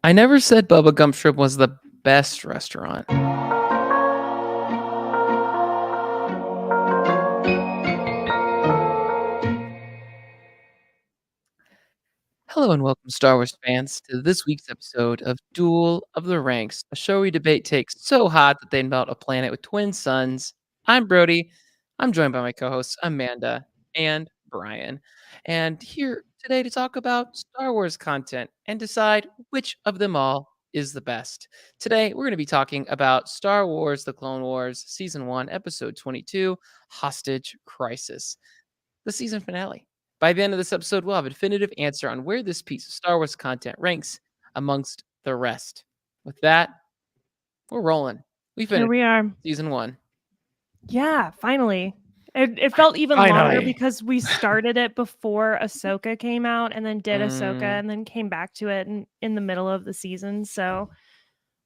I never said Bubba Gump Shrimp was the best restaurant. Hello and welcome, Star Wars fans, to this week's episode of Duel of the Ranks, a show where we debate takes so hot that they melt a planet with twin suns. I'm Brody. I'm joined by my co-hosts Amanda and Brian, and here today to talk about Star Wars content and decide which of them all is the best. Today, we're going to be talking about Star Wars: The Clone Wars Season 1, Episode 22, Hostage Crisis, the season finale. By the end of this episode, we'll have a definitive answer on where this piece of Star Wars content ranks amongst the rest. With that, we're rolling. We Here finished we are. season 1. Yeah, finally. It felt even longer because we started it before Ahsoka came out and then did Ahsoka and then came back to it in the middle of the season. So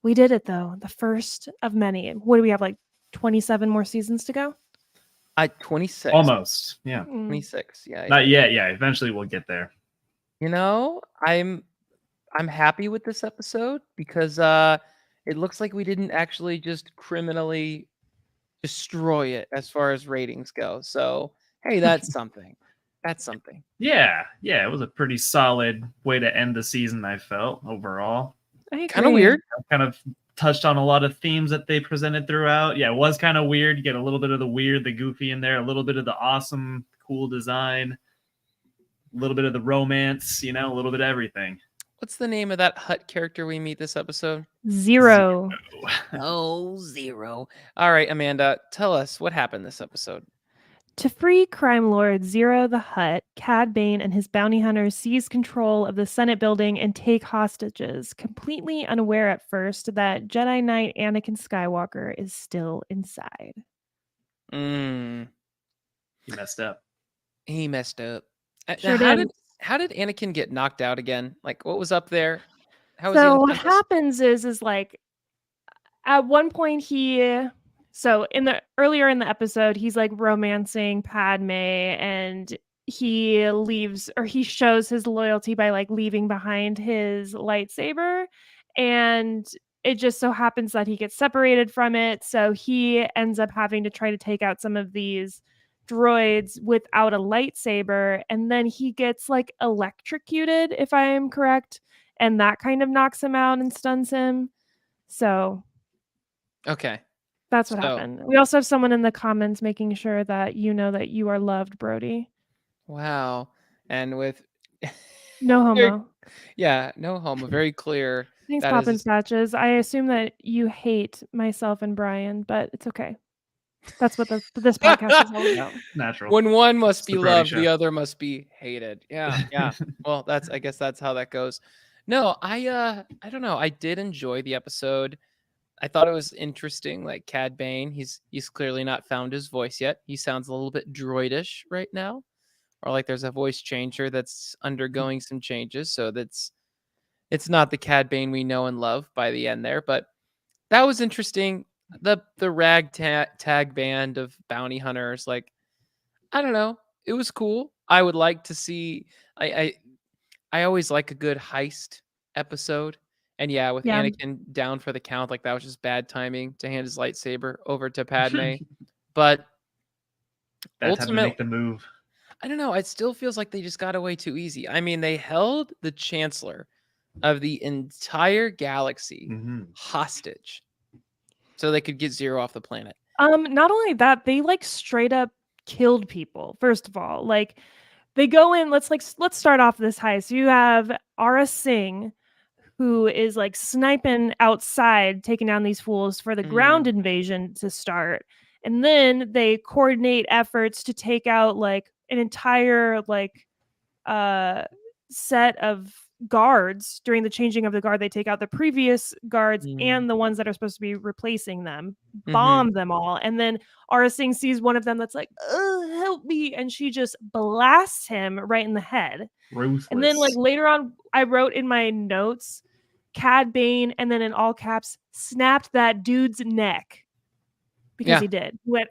we did it though. The first of many. What do we have, like 27 more seasons to go? 26. Almost. Yeah. 26. Yeah. Not yet. Yeah. Eventually we'll get there. You know, I'm happy with this episode because it looks like we didn't actually just criminally destroy it as far as ratings go. So, hey, that's something. That's something. Yeah. It was a pretty solid way to end the season, I felt, overall. Kind of weird. Kind of touched on a lot of themes that they presented throughout. Yeah, it was kind of weird. You get a little bit of the weird, the goofy in there, a little bit of the awesome, cool design, a little bit of the romance, a little bit of everything. What's the name of that Hut character we meet this episode? Zero. Oh, Zero. All right, Amanda, tell us what happened this episode. To free crime lord Zero the Hutt, Cad Bane and his bounty hunters seize control of the Senate building and take hostages, completely unaware at first that Jedi Knight Anakin Skywalker is still inside. He messed up. He messed up. Sure how did Anakin get knocked out again? Like, what was up there? So what happens is like at one point earlier in the episode, he's like romancing Padme and he leaves, or he shows his loyalty by like leaving behind his lightsaber, and it just so happens that he gets separated from it. So he ends up having to try to take out some of these droids without a lightsaber, and then he gets like electrocuted, if I am correct, and that kind of knocks him out and stuns him. So okay. That's what happened. We also have someone in the comments making sure that you know that you are loved, Brody. Wow. And with no homo. Yeah, no homo. Very clear. Thanks, Poppins Patches. I assume that you hate myself and Brian, but it's okay. That's what this podcast is all about. Natural. When one must be loved, the other must be hated. Yeah. Well, I guess that's how that goes. No, I don't know. I did enjoy the episode. I thought it was interesting. Like Cad Bane, he's clearly not found his voice yet. He sounds a little bit droidish right now, or like there's a voice changer that's undergoing some changes. So it's not the Cad Bane we know and love by the end there. But that was interesting. The ragtag band of bounty hunters, like, I don't know, it was cool. I would like to see. I always like a good heist episode. And yeah, with Anakin down for the count, like that was just bad timing to hand his lightsaber over to Padme. But ultimately, make the move. I don't know. It still feels like they just got away too easy. I mean, they held the Chancellor of the entire galaxy hostage so they could get Zero off the planet. Not only that, they like straight up killed people. First of all, like they go in. Let's start off this heist. You have Aura Singh, who is like sniping outside, taking down these fools for the ground invasion to start. And then they coordinate efforts to take out like an entire like set of guards. During the changing of the guard, they take out the previous guards and the ones that are supposed to be replacing them, bomb them all. And then Aura Singh sees one of them that's like, help me. And she just blasts him right in the head. Ruthless. And then like later on, I wrote in my notes, Cad Bane, and then in all caps, snapped that dude's neck because he did. He went,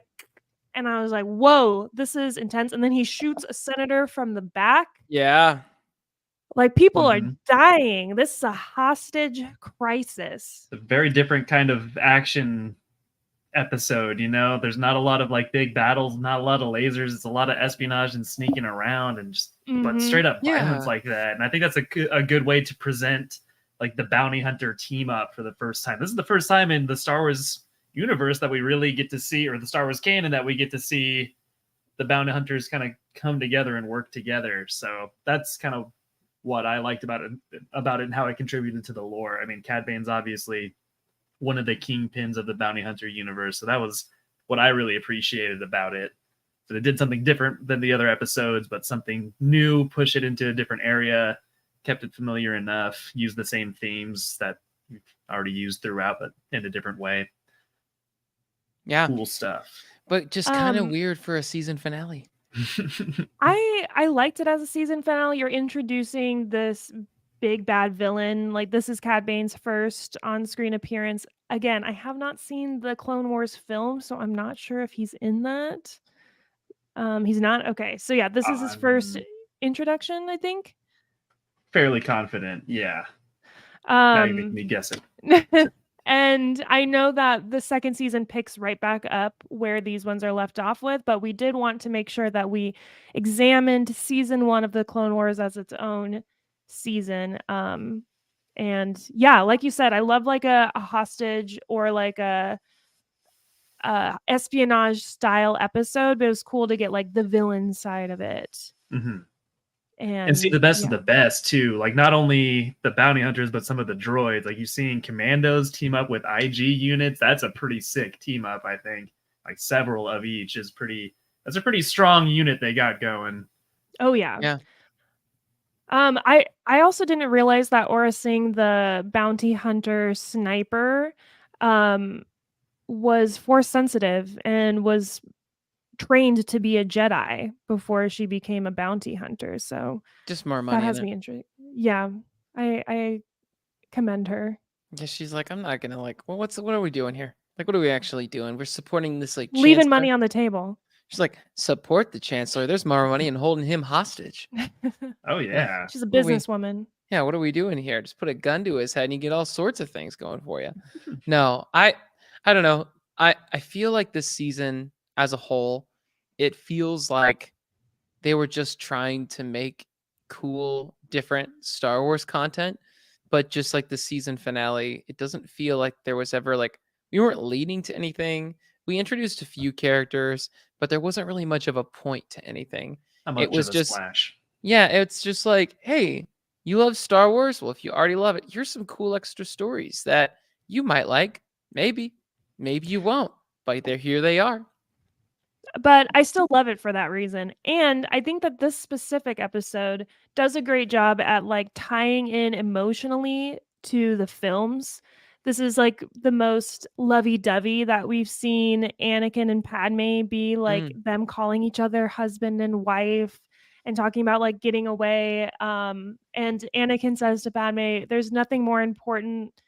and I was like, whoa, this is intense. And then he shoots a senator from the back. Yeah. Like, people are dying. This is a hostage crisis. A very different kind of action episode, you know. There's not a lot of like big battles, not a lot of lasers. It's a lot of espionage and sneaking around and just but straight up violence like that. And I think that's a good way to present like the bounty hunter team up for the first time. This is the first time in the Star Wars universe that we really get to see, or the Star Wars canon, that we get to see the bounty hunters kind of come together and work together. So that's kind of what I liked about it and how it contributed to the lore. I mean, Cad Bane's obviously one of the kingpins of the bounty hunter universe, so that was what I really appreciated about it. So they did something different than the other episodes, but something new, push it into a different area, kept it familiar enough, used the same themes that we've already used throughout, but in a different way. Yeah, cool stuff. But just kind of weird for a season finale. I liked it as a season finale. You're introducing this big bad villain. Like, this is Cad Bane's first on-screen appearance. Again, I have not seen the Clone Wars film, so I'm not sure if he's in that. He's not? Okay. So yeah, this is his first introduction, I think. Fairly confident, yeah. Now you make me guessing. And I know that the second season picks right back up where these ones are left off with, but we did want to make sure that we examined season 1 of the Clone Wars as its own season. And yeah, like you said, I love like a hostage or like a espionage style episode, but it was cool to get like the villain side of it. And see the best of the best too, like not only the bounty hunters but some of the droids. Like, you seeing commandos team up with IG units, that's a pretty sick team up. I think like several of each is that's a pretty strong unit they got going. Oh yeah. I also didn't realize that Aura Singh, the bounty hunter sniper, was force sensitive and was trained to be a Jedi before she became a bounty hunter. So just more money. That has me interested. Yeah, I commend her. Yeah, she's like, I'm not gonna like. Well, what are we doing here? Like, what are we actually doing? We're supporting this like leaving Chancellor. Money on the table. She's like, support the Chancellor. There's more money in holding him hostage. Oh yeah, she's a businesswoman. Yeah, what are we doing here? Just put a gun to his head and you get all sorts of things going for you. No, I don't know. I feel like this season as a whole, it feels like they were just trying to make cool, different Star Wars content, but just like the season finale, it doesn't feel like there was ever like, we weren't leading to anything. We introduced a few characters, but there wasn't really much of a point to anything. It was just splash. Yeah, it's just like, hey, you love Star Wars? Well, if you already love it, here's some cool extra stories that you might like. Maybe you won't, but here they are. But I still love it for that reason. And I think that this specific episode does a great job at like tying in emotionally to the films. This is like the most lovey-dovey that we've seen Anakin and Padme be, like them calling each other husband and wife and talking about like getting away. And Anakin says to Padme, there's nothing more important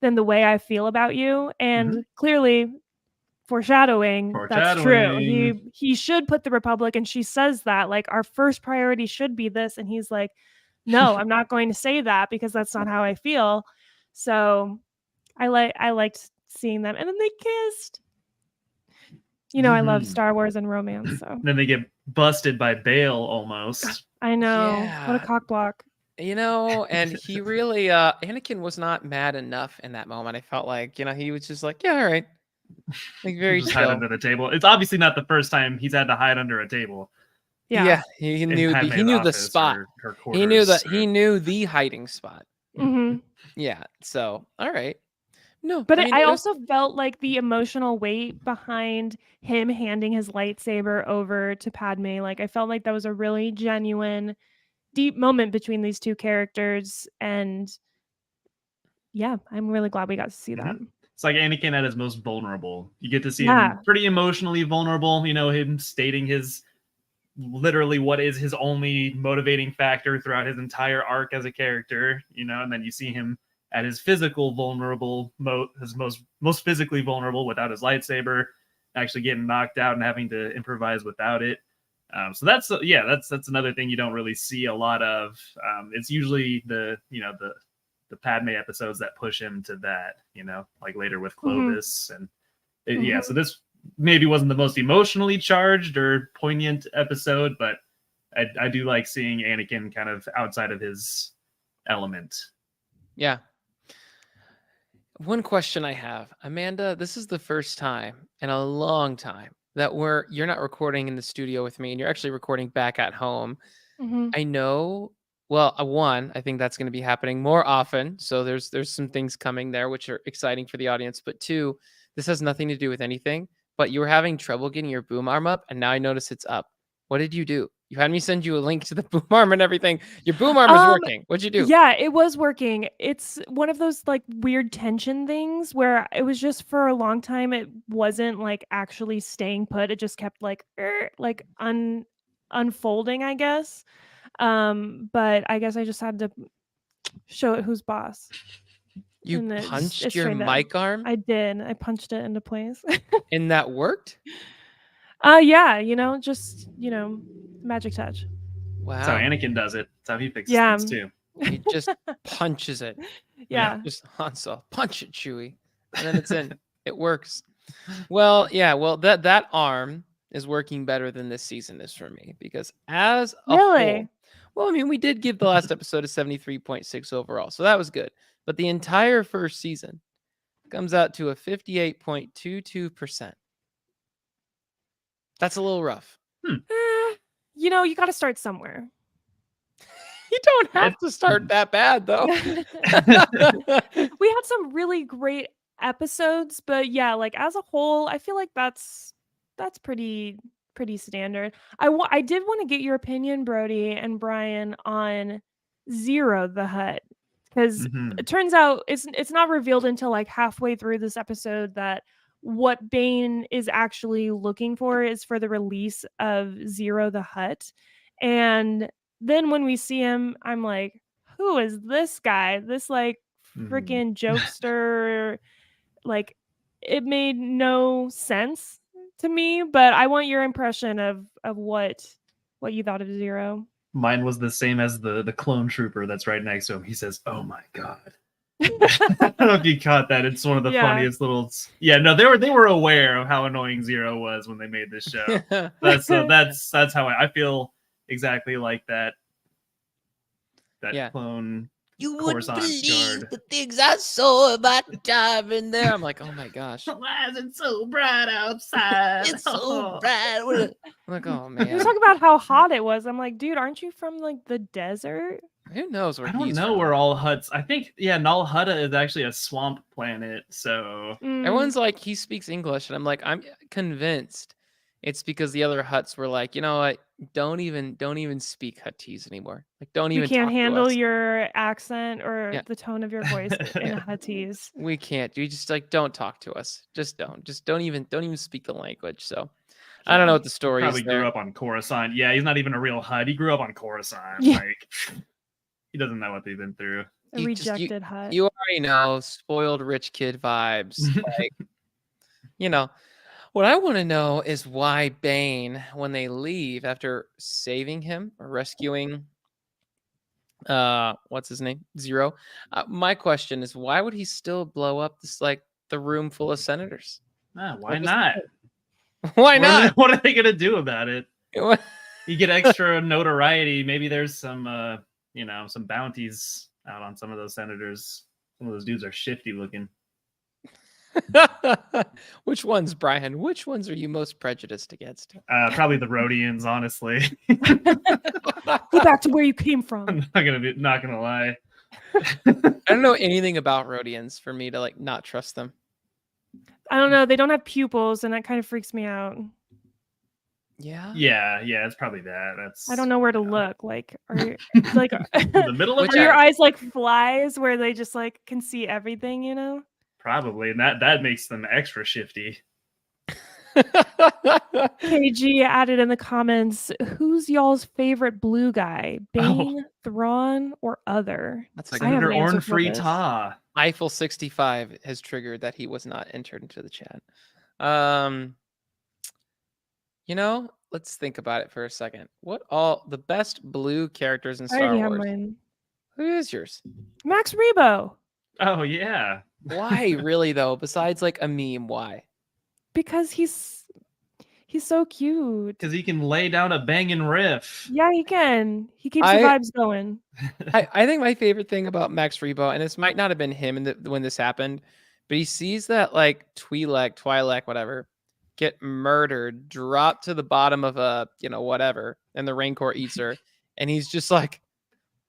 than the way I feel about you. And clearly foreshadowing, that's true. He should put the Republic, and she says that like our first priority should be this, and he's like, no, I'm not going to say that because that's not how I feel. So I liked seeing them, and then they kissed. You know, I love Star Wars and romance. So then they get busted by Bail almost. I know. Yeah. What a cock block. You know, and he really Anakin was not mad enough in that moment. I felt like, you know, he was just like, yeah, all right. Like very just chill. hide under the table. It's obviously not the first time he's had to hide under a table. Yeah, he knew the spot. He knew the hiding spot. Yeah. So all right. No, but I also felt like the emotional weight behind him handing his lightsaber over to Padme. Like, I felt like that was a really genuine, deep moment between these two characters, and yeah, I'm really glad we got to see that. It's like Anakin at his most vulnerable. You get to see him pretty emotionally vulnerable, you know, him stating his literally what is his only motivating factor throughout his entire arc as a character, you know, and then you see him at his physical vulnerable, his most physically vulnerable without his lightsaber, actually getting knocked out and having to improvise without it. So that's another thing you don't really see a lot of. It's usually the Padme episodes that push him to that, like later with Clovis so this maybe wasn't the most emotionally charged or poignant episode, but I do like seeing Anakin kind of outside of his element. Yeah. One question I have, Amanda, this is the first time in a long time that you're not recording in the studio with me and you're actually recording back at home. I know, well, one, I think that's going to be happening more often. So there's some things coming there, which are exciting for the audience. But two, this has nothing to do with anything, but you were having trouble getting your boom arm up. And now I notice it's up. What did you do? You had me send you a link to the boom arm and everything. Your boom arm is working. What'd you do? Yeah, it was working. It's one of those like weird tension things where it was just for a long time. It wasn't like actually staying put. It just kept like unfolding, I guess. But I guess I just had to show it who's boss. You punched your mic arm? I did. I punched it into place. And that worked? Yeah, just magic touch. Wow. That's how Anakin does it. That's how he fixes things too. He just punches it. Yeah. Just Hanso, punch it, Chewie. And then it's in. It works. Well, yeah, that arm is working better than this season is for me because as a whole, well, I mean, we did give the last episode a 73.6 overall, so that was good. But the entire first season comes out to a 58.22%. That's a little rough. You got to start somewhere. You don't have to start that bad, though. We had some really great episodes, but yeah, like as a whole, I feel like that's pretty standard. I did want to get your opinion, Brody and Brian, on Zero the Hutt, because it turns out it's not revealed until like halfway through this episode that what Bane is actually looking for is for the release of Zero the Hutt. And then when we see him, I'm like, who is this guy? This like freaking jokester. Like, it made no sense to me, but I want your impression of what you thought of Zero. Mine was the same as the clone trooper that's right next to him. He says, "Oh my god." I don't know if you caught that. It's one of the funniest little. Yeah, no, they were aware of how annoying Zero was when they made this show. That's how I feel exactly like that. That clone. You wouldn't believe the things I saw about the time in there. I'm like, oh my gosh. Why is it so bright outside? It's so bright. I'm like, oh man. You talk about how hot it was. I'm like, dude, aren't you from like the desert? Who knows where I don't know where all Hutts. I think Nal Hutta is actually a swamp planet. So everyone's like, he speaks English, and I'm like, I'm convinced it's because the other Hutts were like, you know what? Don't even speak Huttese anymore. Like, don't even. We can't handle your accent or the tone of your voice in Huttese. We can't. You just like don't talk to us. Just don't even speak the language. So I don't know what the story is. Probably grew up on Coruscant. Yeah, he's not even a real Hutt. He grew up on Coruscant. Yeah. Like, he doesn't know what they've been through. A rejected Hutt. You already know spoiled rich kid vibes. Like, what I want to know is why Bane, when they leave after saving him or rescuing, what's his name? Zero. My question is, why would he still blow up this like the room full of senators? Why not? Why not? What are they gonna do about it? You get extra notoriety. Maybe there's some, some bounties out on some of those senators. Some of those dudes are shifty looking. Which ones, Brian? Which ones are you most prejudiced against? Probably the Rhodians, honestly. Go back to where you came from. I'm not gonna lie. I don't know anything about Rhodians for me to like not trust them. I don't know. They don't have pupils, and that kind of freaks me out. Yeah. It's probably that. I don't know where to look. Like, are you like in the middle of your eyes like flies where they just like can see everything? Probably, and that makes them extra shifty. KG added in the comments, who's y'all's favorite blue guy? Bane, Thrawn, or other? That's like Senator Orn Free Ta. Eiffel 65 has triggered that he was not entered into the chat. let's think about it for a second. What all the best blue characters in I already Star have Wars? mine. Who is yours? Max Rebo. Oh yeah, Why really though? Besides like a meme, why? Because he's so cute. because he can lay down a banging riff. Yeah, he can. He keeps the I vibes going. I think my favorite thing about Max Rebo, and this might not have been him when this happened, but he sees that like Twi'lek, whatever, get murdered, dropped to the bottom of a whatever, and the Rancor eats her, and he's just like,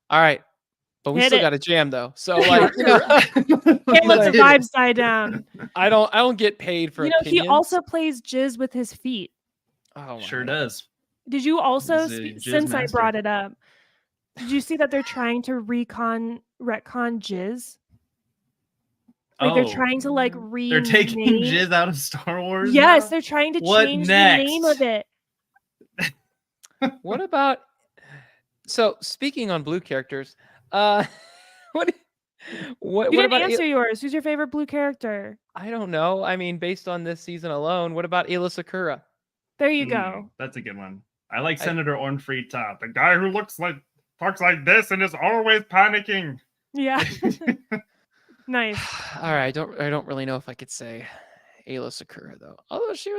all right, but we Hit still it. got a jam though, so like Can't let the like, vibes die down. I don't get paid for opinions. He also plays jizz with his feet. Oh, Sure my. does. Did you also, He's a jizz since I master. brought it up, did you see that they're trying to retcon jizz? Like they're trying to like They're taking jizz out of Star Wars. Yes, now? they're trying to What change next? the name of it. What about? So speaking on blue characters, what You what didn't about? answer yours. Who's your favorite blue character? I don't know. I mean, based on this season alone, what about Ayla Sakura? There you go. That's a good one. I like Senator Ornfree Top, the guy who talks like this and is always panicking. Yeah. Nice. All right, I don't really know if I could say Ayla Sakura though. Although she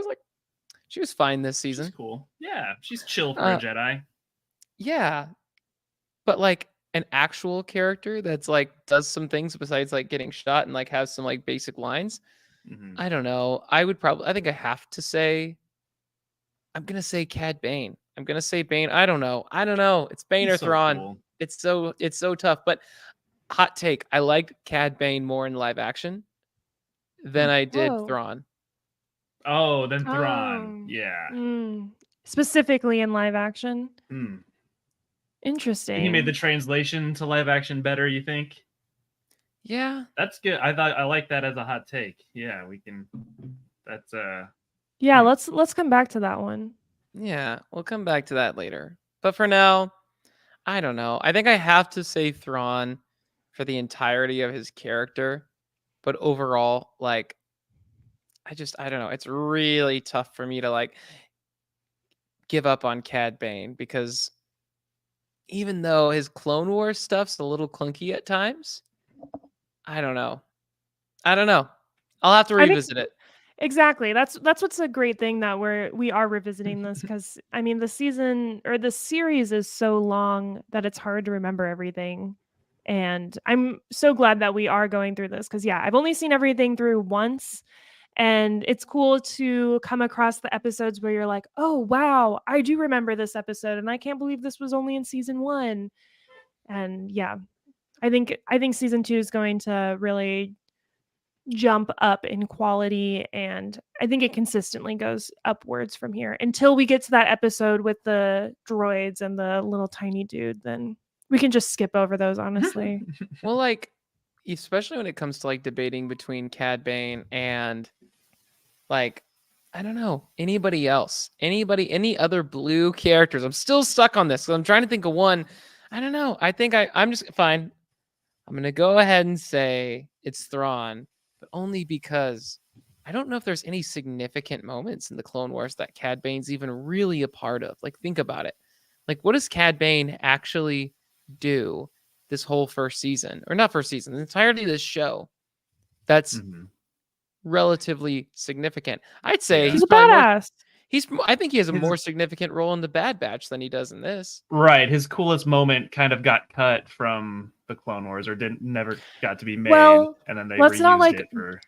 was fine this season. She's cool. Yeah, she's chill for a Jedi. Yeah, but like an actual character that's like does some things besides like getting shot and like has some like basic lines. I don't know. I think I have to say. I'm gonna say Cad Bane. I'm gonna say Bane. I don't know. It's Bane or Thrawn. Cool. It's so tough. But hot take: I liked Cad Bane more in live action than I did Thrawn. Oh, then Thrawn. Yeah. Specifically in live action. Interesting. He made the translation to live action better, you think? Yeah. That's good. I like that as a hot take. Yeah, we can. That's Yeah, let's come back to that one. Yeah, we'll come back to that later. But for now, I don't know. I think I have to say Thrawn for the entirety of his character, but overall, like, I don't know. It's really tough for me to like give up on Cad Bane because even though his Clone Wars stuff's a little clunky at times, I don't know. I'll have to revisit it. Exactly. That's what's a great thing that we are revisiting this because I mean the season or the series is so long that it's hard to remember everything. And I'm so glad that we are going through this because yeah, I've only seen everything through once. And it's cool to come across the episodes where you're like, oh wow, I do remember this episode, and I can't believe this was only in season 1. And yeah, I think season 2 is going to really jump up in quality, and I think it consistently goes upwards from here until we get to that episode with the droids and the little tiny dude. Then we can just skip over those, honestly. Well, like, especially when it comes to like debating between Cad Bane and like, I don't know, anybody else, any other blue characters. I'm still stuck on this. So I'm trying to think of one. I don't know. I think I'm just fine. I'm going to go ahead and say it's Thrawn, but only because I don't know if there's any significant moments in the Clone Wars that Cad Bane's even really a part of. Like, think about it. Like, what does Cad Bane actually do this whole first season? Or not first season, the entirety of this show that's relatively significant. I'd say he's a badass. I think he has a more significant role in the Bad Batch than he does in this. Right. His coolest moment kind of got cut from the Clone Wars or never got to be made. Well, and then they let's not reused it for...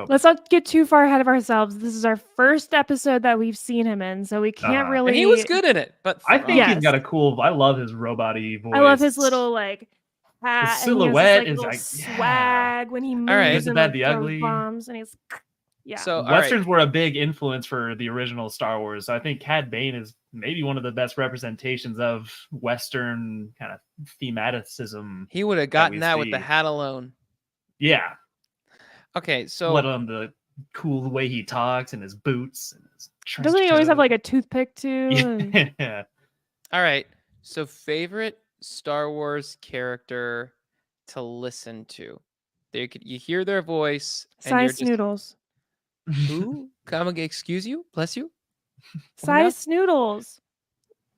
Let's not get too far ahead of ourselves. This is our first episode that we've seen him in, so we can't really... And he was good in it, but... I think he's got a cool... I love his robot-y voice. I love his little, like, hat. His silhouette and is like... swag when he moves right. and Bad, like, the Ugly. bombs, and he's... Yeah. So Westerns were a big influence for the original Star Wars. So I think Cad Bane is maybe one of the best representations of Western kind of thematicism. He would have gotten that with the hat alone. Yeah. Okay, so... Let alone the cool way he talks and his boots. And his doesn't he always have like a toothpick too? Yeah. All right. So favorite Star Wars character to listen to. You hear their voice. And Size Noodles. Who? Come again, excuse you? Bless you? Size Snoodles.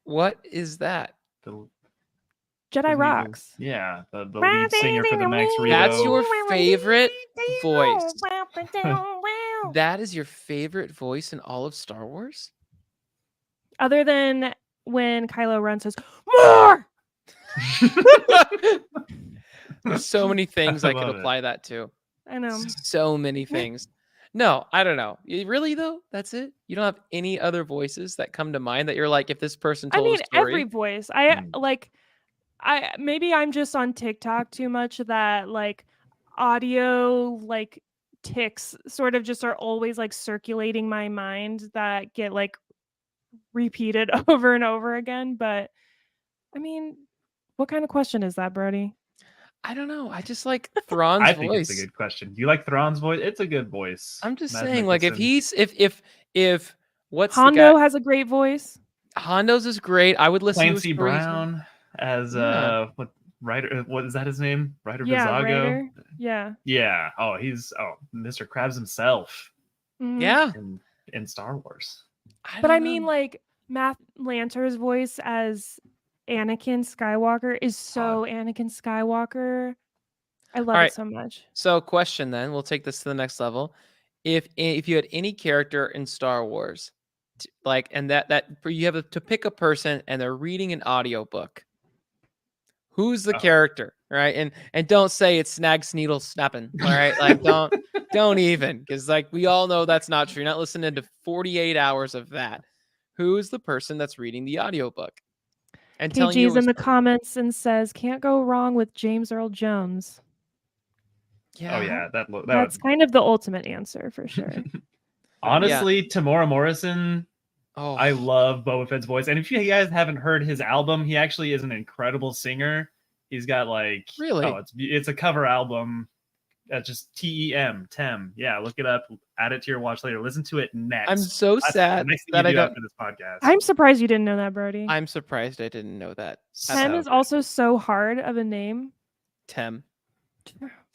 What is that? The Jedi Isn't he the- Rocks. Yeah, the lead singer for the Max Rebo. That's your favorite voice. That is your favorite voice in all of Star Wars? Other than when Kylo Ren says, "More!" There's so many things I could love it. apply that to. I know. So many things. No, I don't know. Really though? That's it? You don't have any other voices that come to mind that you're like, if this person I told mean, a story? every voice. I maybe I'm just on TikTok too much that like audio like ticks sort of just are always like circulating my mind that get like repeated over and over again. But I mean, what kind of question is that, Brody? I don't know. I just like Thrawn's I voice. think it's a good question. Do you like Thrawn's voice? It's a good voice. I'm just Mads saying, like, if Mikkelsen. he's if what's Hondo the guy? has a great voice. Hondo's is great. I would listen Clancy to his stories. Brown as Yeah. what writer? What is that his name? Ryder Yeah, Vizago. Ryder. Yeah. Yeah. Oh, he's Mr. Krabs himself Mhm. Yeah. in Star Wars. But I mean, like Matt Lanter's voice as Anakin Skywalker is so Anakin Skywalker. I love All right. it so much. So, question then, we'll take this to the next level. If you had any character in Star Wars, like, and that you have to pick a person and they're reading an audiobook, who's the character, right? And don't say it's Snag Sneedle Snapping, all right? Like, don't even, because like we all know that's not true. You're not listening to 48 hours of that. Who's the person that's reading the audiobook? And telling you KG's in the comments and says, "Can't go wrong with James Earl Jones." Yeah. Oh yeah, That's kind of the ultimate answer for sure. Honestly, Tamora Morrison. Oh, I love Boba Fett's voice, and if you guys haven't heard his album, he actually is an incredible singer. He's got like it's a cover album. Just TEM. Yeah, look it up. Add it to your watch later. Listen to it next. I'm so sad that I don't. After this podcast. I'm surprised you didn't know that, Brody. I'm surprised I didn't know that. Tem is also so hard of a name. Tem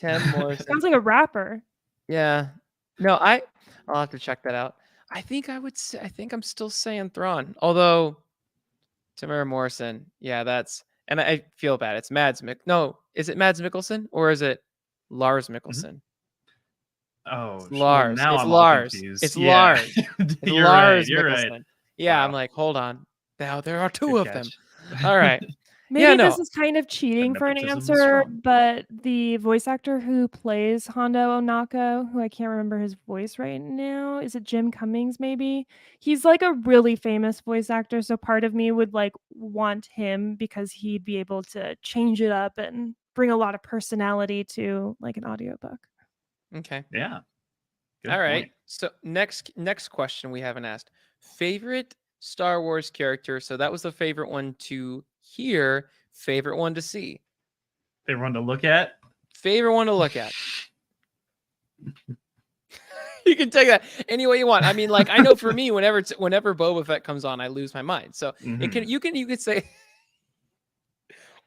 Morrison. Sounds like a rapper. Yeah. No, I'll have to check that out. I think I'm still saying Thrawn. Although Tamara Morrison, yeah, and I feel bad. It's is it Mads Mikkelsen or is it Lars Mikkelsen? Oh, it's Lars. Now it's I'm Lars. confused. It's yeah. Lars. You're Lars right. You're Mikkelsen. right. Yeah, Wow. I'm like, hold on. Now there are two Good of catch. them. All right. Maybe this is kind of cheating for an nepotism is answer, strong. but the voice actor who plays Hondo Onako, who I can't remember his voice right now, is it Jim Cummings maybe? He's like a really famous voice actor, so part of me would like want him because he'd be able to change it up and bring a lot of personality to like an audiobook. Okay. Yeah. Good All right. point. So next question we haven't asked. Favorite Star Wars character. So that was the favorite one to hear. Favorite one to see. Favorite one to look at. Favorite one to look at. You can take that any way you want. I mean, like I know for me, whenever Boba Fett comes on, I lose my mind. So you can say.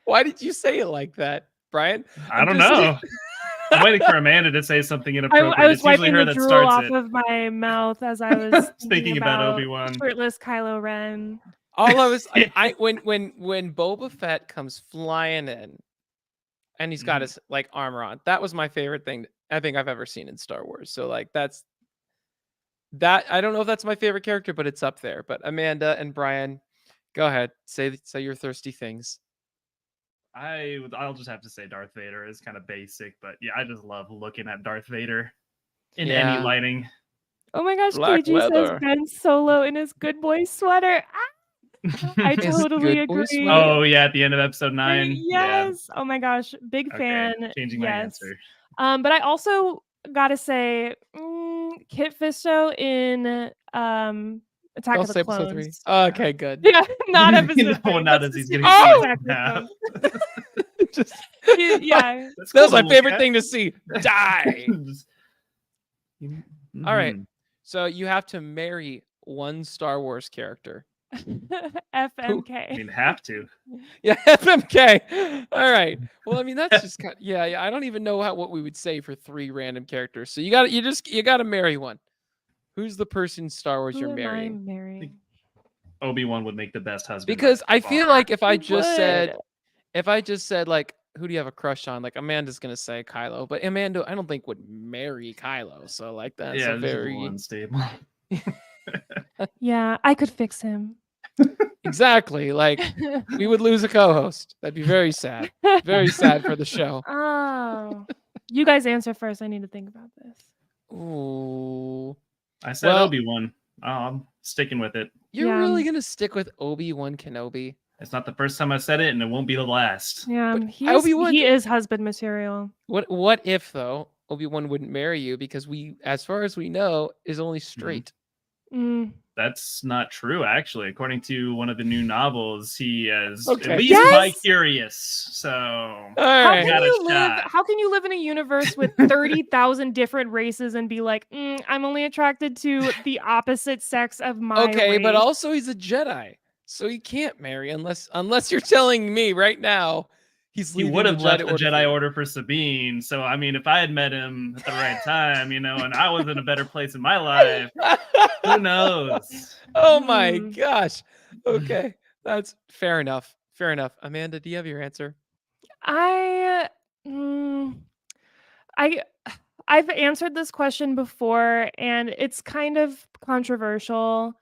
Why did you say it like that, Brian? I don't know. I'm waiting for Amanda to say something inappropriate. I was it's usually wiping her the that drool starts off it. of my mouth as I was thinking about Obi-Wan. Shirtless Kylo Ren. All I was when Boba Fett comes flying in, and he's got his like armor on. That was my favorite thing I think I've ever seen in Star Wars. So like that. I don't know if that's my favorite character, but it's up there. But Amanda and Brian, go ahead, say your thirsty things. I'll just have to say Darth Vader is kind of basic, but yeah, I just love looking at Darth Vader in any lighting. Oh my gosh, Black KG leather. says Ben Solo in his Good Boy sweater. I totally agree. Oh yeah, at the end of episode 9. Yes. Yeah. Oh my gosh, big fan. Changing my answer. But I also gotta say, Kit Fisto in Attack of the Clones. Okay, good. Yeah, not episode 3. Not as he's getting just yeah. That was my favorite thing to see. Die. All right. So you have to marry one Star Wars character. FMK. I mean, have to. Yeah, FMK. All right. Well, I mean, that's just kind of, yeah. I don't even know what we would say for 3 random characters. So you got to marry one. Who's the person in Star Wars Who you're am I marrying? marrying? Obi-Wan would make the best husband. Because I by feel far. like if I He just would. said like, who do you have a crush on? Like Amanda's gonna say Kylo, but Amanda I don't think would marry Kylo. So like that's yeah, a this is a little very unstable. Yeah, I could fix him. exactly like we would lose a co-host. That'd be very sad. Very sad for the show. Oh, you guys answer first. I need to think about this. Ooh. I said Well- Obi-Wan. I'm sticking with it. You're Yeah. really gonna stick with Obi-Wan Kenobi? It's not the first time I said it, and it won't be the last. Yeah, But he is husband material. What if though Obi-Wan wouldn't marry you because as far as we know, is only straight. Mm. That's not true, actually. According to one of the new novels, he is Okay. at least Yes! bi-curious. So All How right. can got a you live? shot. How can you live in a universe with 30,000 different races and be like, I'm only attracted to the opposite sex of my Okay, but race." also he's a Jedi, so he can't marry unless you're telling me right now he's he leaving would have left the Order Jedi for- Order for Sabine. So, I mean, if I had met him at the right time, and I was in a better place in my life, who knows? Oh my Hmm. gosh. Okay, that's fair enough. Fair enough. Amanda, do you have your answer? I've answered this question before, and it's kind of controversial.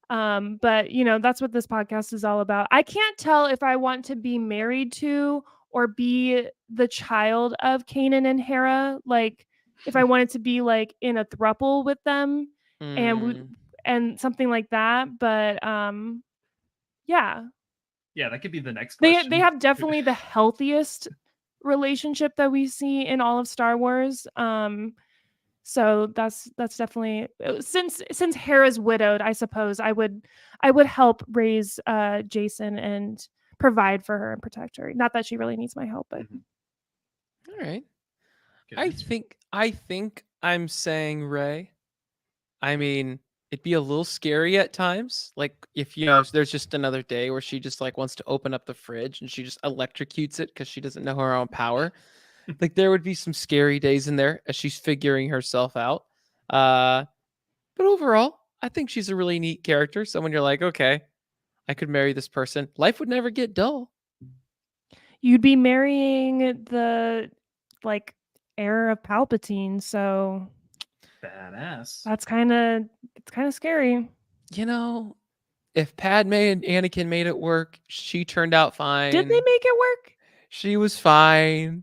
But that's what this podcast is all about. I can't tell if I want to be married to or be the child of Kanan and Hera. Like, if I wanted to be like in a throuple with them and something like that. But yeah, Yeah, that could be the next they question. they have definitely the healthiest relationship that we see in all of Star Wars. So that's definitely since Hera's widowed, I suppose I would help raise Jason and provide for her and protect her. Not that she really needs my help, but All right. Good I answer. think I'm saying Ray. I mean, it'd be a little scary at times. Like if there's just another day where she just like wants to open up the fridge and she just electrocutes it because she doesn't know her own power. Like there would be some scary days in there as she's figuring herself out. But overall, I think she's a really neat character. Someone you're like, okay, I could marry this person. Life would never get dull. you'd be marrying the like heir of Palpatine, so Badass. it's kind of scary. If Padme and Anakin made it work, she turned out fine. Did they make it work? She was fine.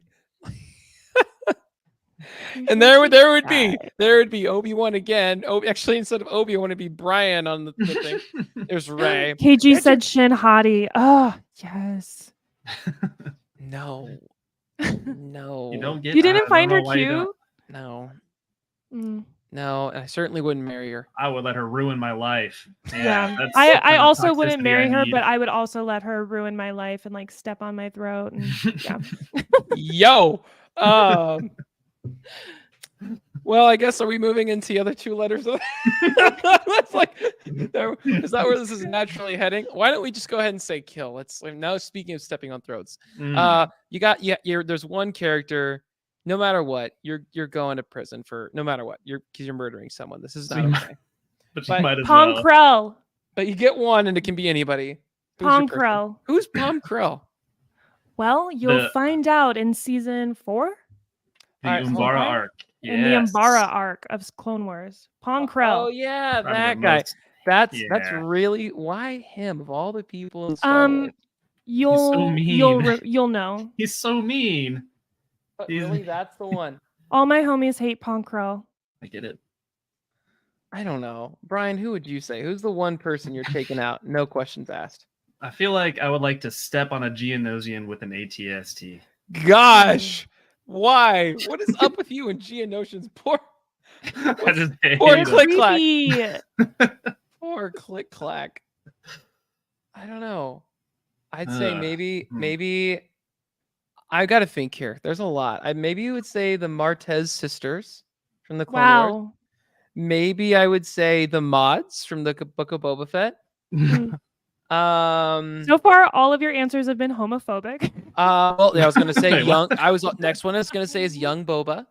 And there would be Obi-Wan again. Actually, instead of Obi-Wan, it'd be Brian on the thing. There's Ray. KG said Shin Hati. Oh, yes. No. You don't get. You I didn't don't find know her why you don't. cute? No. Mm. No, and I certainly wouldn't marry her. I would let her ruin my life. Yeah. that's I the kind of also wouldn't toxicity marry I her, need. but I would also let her ruin my life and like step on my throat. And yeah. Yo. Well, I guess are we moving into the other two letters? That's like, is that where this is naturally heading? Why don't we just go ahead and say kill? Let's now. Speaking of stepping on throats, there's one character. No matter what, you're going to prison for. No matter what, because you're murdering someone. This is So not you okay. but you But might as Pong well. Krell. But you get one, and it can be anybody. Who's your Pong person? Krell. Who's Pom Krell? Well, you'll The- find out in season 4 The All right, hold Umbara on. arc. in the Yes. Umbara arc of Clone Wars. Pong Krell. Oh yeah, Probably that the guy. most- That's Yeah. really why him of all the people in Star Wars. You'll mean. you'll know. He's so mean. But he's- really, that's the one. All my homies hate Pong Krell. I get it. I don't know, Brian. Who would you say? Who's the one person you're taking out? No questions asked. I feel like I would like to step on a Geonosian with an ATST. Gosh, why? What is up with you and Geonosians? Poor I just hate Poor him. click clack. Creepy. Poor click clack. I don't know. I'd say Ugh. maybe I gotta think here. There's a lot. Maybe you would say the Martez sisters from the Clone Wars. Wow. Maybe I would say the mods from the Book of Boba Fett. So far, all of your answers have been homophobic. Well, yeah, I was gonna say Wait, young. what? Next one I was gonna say is young Boba.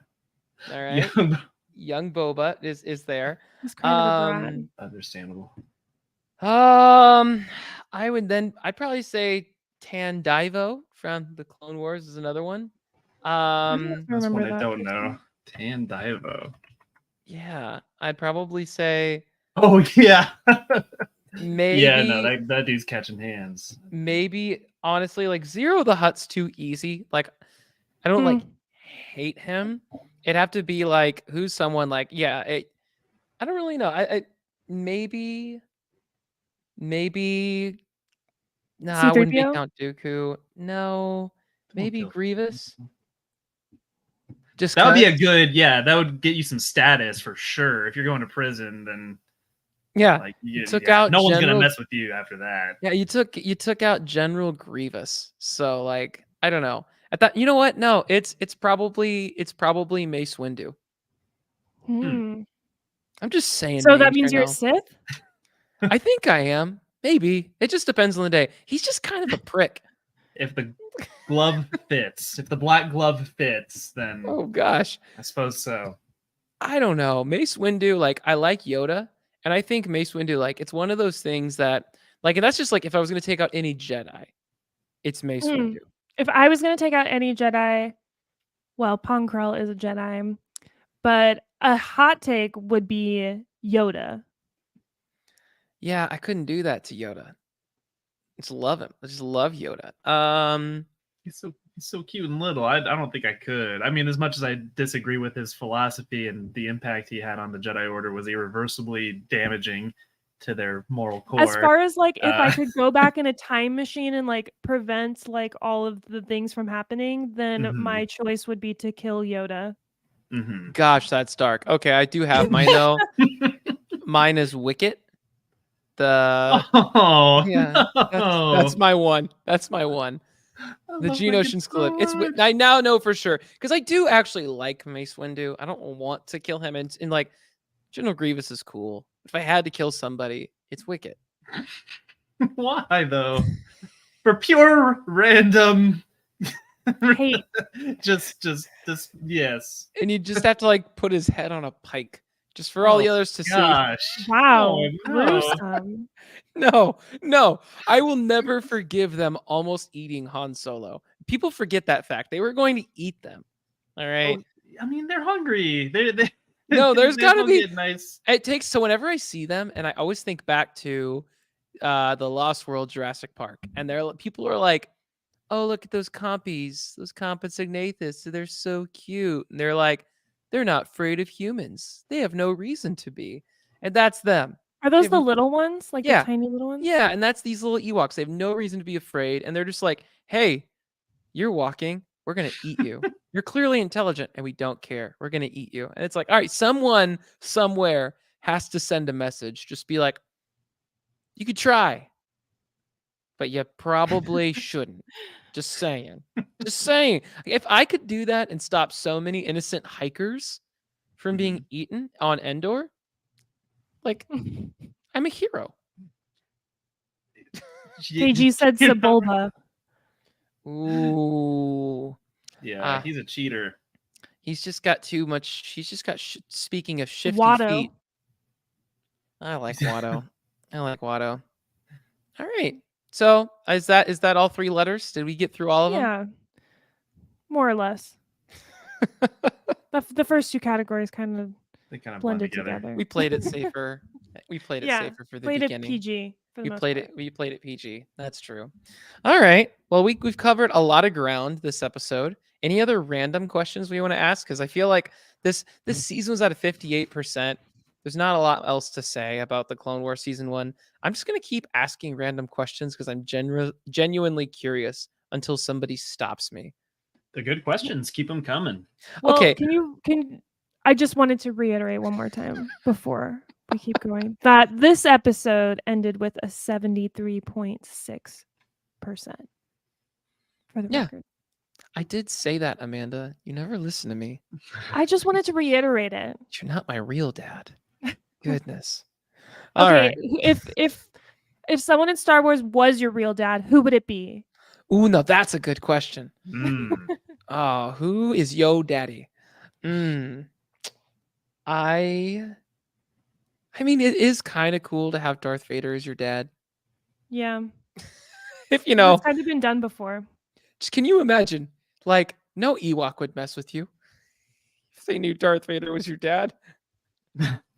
All right. young Boba is there. He's kind of a brat. Understandable. I'd probably say Tan Divo from the Clone Wars is another one. That's Remember one I that don't person. know. Tan Divo. Yeah, I'd probably say Oh yeah. maybe Yeah, no, that dude's catching hands. maybe honestly like Zero the Hutt's too easy. Like I don't like hate him. It'd have to be like who's someone like I don't really know. I maybe no, I wouldn't be C-3PO? Count Dooku. No, Don't maybe kill. Grievous. Just That would be a 'cause? good, yeah, that would get you some status for sure. If you're going to prison, then Yeah, like you took out no one's gonna General. mess with you after that. Yeah, you took out General Grievous. So like I don't know. I thought you know what? No, it's probably Mace Windu. Hmm. I'm just saying So that names means right you're a now. Sith? I think I am. Maybe it just depends on the day. He's just kind of a prick. If the glove fits, if the black glove fits, then Oh gosh. I suppose so. I don't know. Mace Windu, like I like Yoda, and I think Mace Windu, like it's one of those things that, like, and that's just like if I was gonna take out any Jedi, it's Mace Windu. If I was gonna take out any Jedi, well, Ponkrell is a Jedi, but a hot take would be Yoda. Yeah, I couldn't do that to Yoda. I just love him. I just love Yoda. He's so cute and little. I don't think I could. I mean, as much as I disagree with his philosophy and the impact he had on the Jedi Order was irreversibly damaging to their moral core. As far as like if I could go back in a time machine and like prevent like all of the things from happening, then my choice would be to kill Yoda. Gosh, that's dark. Okay, I do have mine though. Mine is Wicket. That's my one. That's my one. The Geonosians clip. I now know for sure because I do actually like Mace Windu. I don't want to kill him, and like General Grievous is cool. If I had to kill somebody, it's Wicket. Why though? For pure random hate. just yes. And you just have to like put his head on a pike. Just for all the others to see. Wow. Gruesome. No. I will never forgive them almost eating Han Solo. People forget that fact. They were going to eat them. All right. Oh, I mean, they're hungry. No, there's got to be nice. It takes so whenever I see them, and I always think back to the Lost World Jurassic Park, and people are like, "Oh, look at those compies, those Compsognathus. They're so cute." And they're like, "They're not afraid of humans. They have no reason to be." And that's them. Are those the little ones? Like Yeah. the tiny little ones? Yeah, and that's these little Ewoks. They have no reason to be afraid, and they're just like, "Hey, you're walking. We're gonna eat you. You're clearly intelligent, and we don't care. We're gonna eat you." And it's like, all right, someone somewhere has to send a message. Just be like, "You could try, but you probably shouldn't." Just saying. Just saying. If I could do that and stop so many innocent hikers from being eaten on Endor, like, I'm a hero. KG said Sebulba. Ooh. Yeah, he's a cheater. He's just got too much. He's just got. Speaking of shifty feet, I like Watto. All right. So is that all three letters? Did we get through all of them? Yeah, more or less. The first two categories kind of blended together. We played it safer. We played it safer for the beginning. It PG. For the most part. We played it PG. That's true. All right. Well, we've covered a lot of ground this episode. Any other random questions we want to ask? Because I feel like this season was at a 58%. There's not a lot else to say about the Clone Wars season 1. I'm just gonna keep asking random questions because I'm genuinely curious until somebody stops me. They're good questions. Keep them coming. Well, okay. I just wanted to reiterate one more time before we keep going that this episode ended with a 73.6% for the record. I did say that, Amanda. You never listen to me. I just wanted to reiterate it. You're not my real dad. Goodness. Okay, if someone in Star Wars was your real dad, who would it be? Ooh, no, that's a good question. Oh, who is yo daddy? I mean, it is kind of cool to have Darth Vader as your dad. Yeah. If you That's know, kind of been done before. just can you imagine? Like, no Ewok would mess with you if they knew Darth Vader was your dad.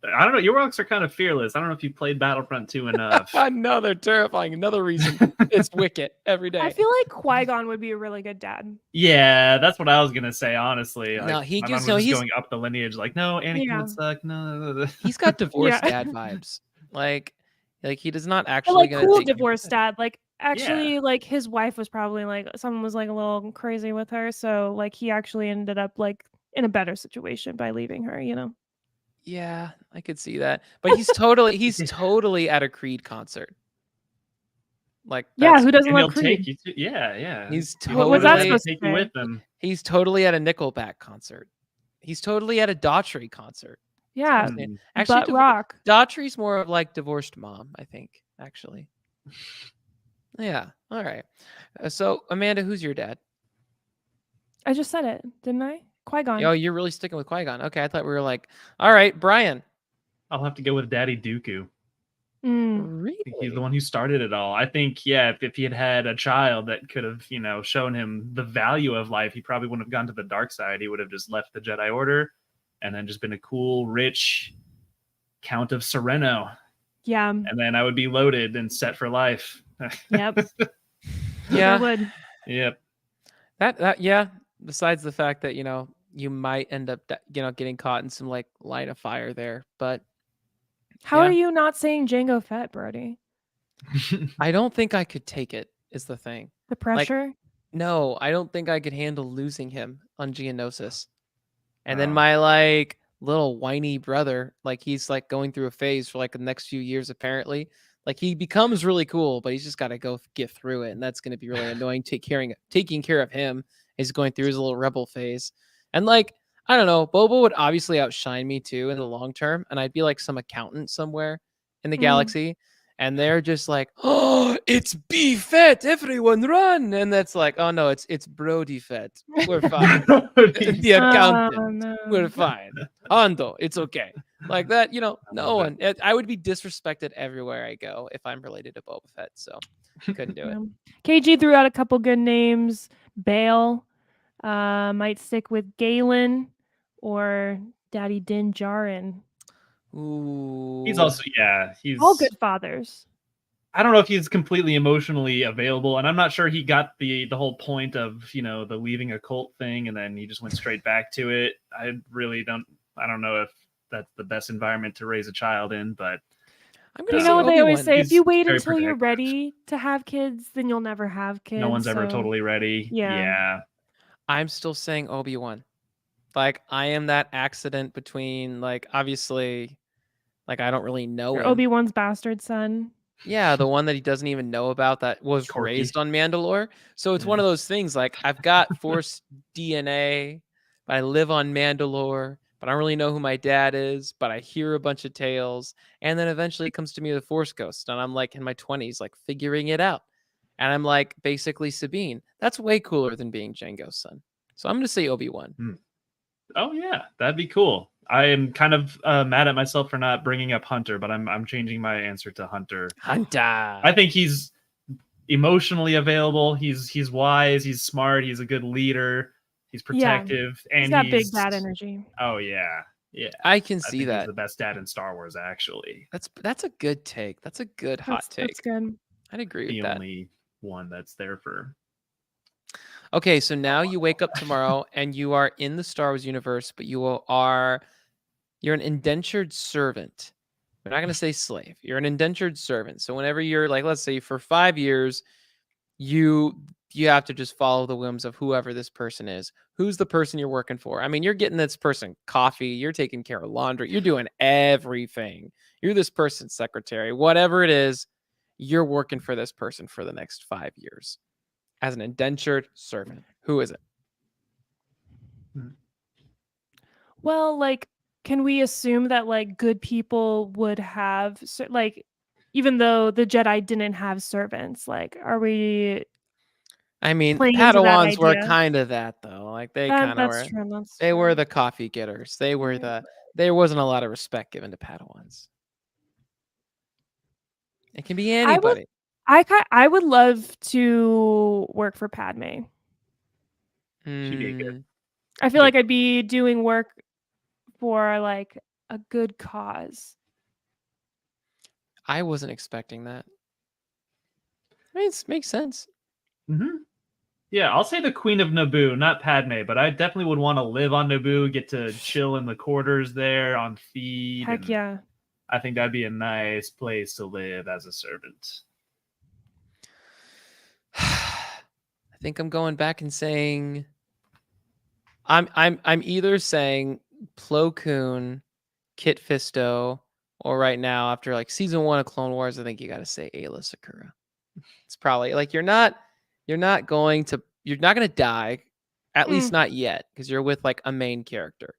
I don't know. Ewoks are kind of fearless. I don't know if you played Battlefront 2 enough. No, they're terrifying. Another reason it's Wicket every day. I feel like Qui-Gon would be a really good dad. Yeah, that's what I was gonna say. Honestly, No, like he my just mom was no. just He's going up the lineage. Like, no, Anakin Yeah. would suck. No. he's got divorced Yeah. dad vibes. Like he does not But actually like gonna cool take you divorced back. dad. Like actually, like his wife was probably like someone was like a little crazy with her, so like he actually ended up like in a better situation by leaving her. You know. Yeah, I could see that. But he's totally at a Creed concert. Like Yeah, that's who doesn't And love he'll take Creed? you to, yeah. he's What's that Literally totally supposed to take you say? with them. he's totally at a Nickelback concert. He's totally at a Daughtry concert. That's what Yeah, I'm saying. Actually, but rock. Daughtry's more of like divorced mom, I think, actually. Yeah. All right. So Amanda, who's your dad? I just said it, didn't I? Qui-Gon. Oh, you're really sticking with Qui-Gon. Okay, I thought we were like, all right, Brian. I'll have to go with Daddy Dooku. Really? I think he's the one who started it all. I think, yeah, if he had had a child that could have, shown him the value of life, he probably wouldn't have gone to the dark side. He would have just left the Jedi Order and then just been a cool, rich Count of Sereno. Yeah. And then I would be loaded and set for life. Yep. Yeah. Sure would. Yep. That yeah. Besides the fact that you might end up getting caught in some like line of fire there, but How are you not saying Jango Fett, Brody? I don't think I could take it. Is the thing. The pressure? No, I don't think I could handle losing him on Geonosis. And then my like little whiny brother, like he's like going through a phase for like the next few years apparently. Like he becomes really cool, but he's just got to go get through it, and that's going to be really annoying. Taking care of him is going through his little rebel phase, and like I don't know, Boba would obviously outshine me too in the long term, and I'd be like some accountant somewhere in the galaxy, and they're just like, oh, it's B Fett, everyone run, and that's like, oh no, it's Brody Fett, we're fine. The accountant, no. we're fine. Hondo, it's okay. Like that, no one. I would be disrespected everywhere I go if I'm related to Boba Fett, so couldn't do it. KG threw out a couple good names. Bale, might stick with Galen or Daddy Din Djarin. Ooh, He's also, he's all good fathers. I don't know if he's completely emotionally available, and I'm not sure he got the whole point of the leaving a cult thing, and then he just went straight back to it. I don't know if that's the best environment to raise a child in, but I'm gonna what they always say: if you wait very until you're protective. ready to have kids, then you'll never have kids. No one's ever totally ready. Yeah. I'm still saying Obi-Wan. Like I am that accident between like obviously, like I don't really know him. Obi-Wan's bastard son. Yeah, the one that he doesn't even know about that was raised on Mandalore. So it's one of those things like I've got Force DNA, but I live on Mandalore, but I don't really know who my dad is, but I hear a bunch of tales. And then eventually it comes to me the Force Ghost. And I'm like in my 20s, like figuring it out. And I'm like basically Sabine. That's way cooler than being Jango's son. So I'm going to say Obi-Wan. Oh, yeah, that'd be cool. I am kind of mad at myself for not bringing up Hunter, but I'm changing my answer to Hunter. Hunter. I think he's emotionally available. He's wise. He's smart. He's a good leader. He's protective, and he's got big dad energy. Oh yeah. I can see that. He's the best dad in Star Wars, actually. That's a good take. That's a good hot take. That's good. I'd agree with the that. only one that's there for. Okay, so now you wake up tomorrow and you are in the Star Wars universe, but you're an indentured servant. We're not going to say slave. You're an indentured servant. So whenever you're like, let's say for 5 years, you have to just follow the whims of whoever this person is. Who's the person you're working for? I mean, you're getting this person coffee, you're taking care of laundry, you're doing everything. You're this person's secretary. Whatever it is, you're working for this person for the next 5 years. As an indentured servant. Who is it? Well, like, can we assume that like good people would have like, even though the Jedi didn't have servants, like, are we? I mean, Padawans were kind of that though. Like they kind of were. True, they were the coffee getters. They were the there wasn't a lot of respect given to Padawans. It can be anybody. I would love to work for Padme. She'd be good. I feel like I'd be doing work for like a good cause. I wasn't expecting that. I mean, it makes sense. Mm-hmm. Yeah, I'll say the Queen of Naboo, not Padme, but I definitely would want to live on Naboo, get to chill in the quarters there on feed. Heck yeah. I think that'd be a nice place to live as a servant. I think I'm going back and saying I'm either saying Plo Koon, Kit Fisto, or right now after like season 1 of Clone Wars, I think you got to say Ayla Secura. It's probably like you're not going to die, at least not yet, because you're with like a main character.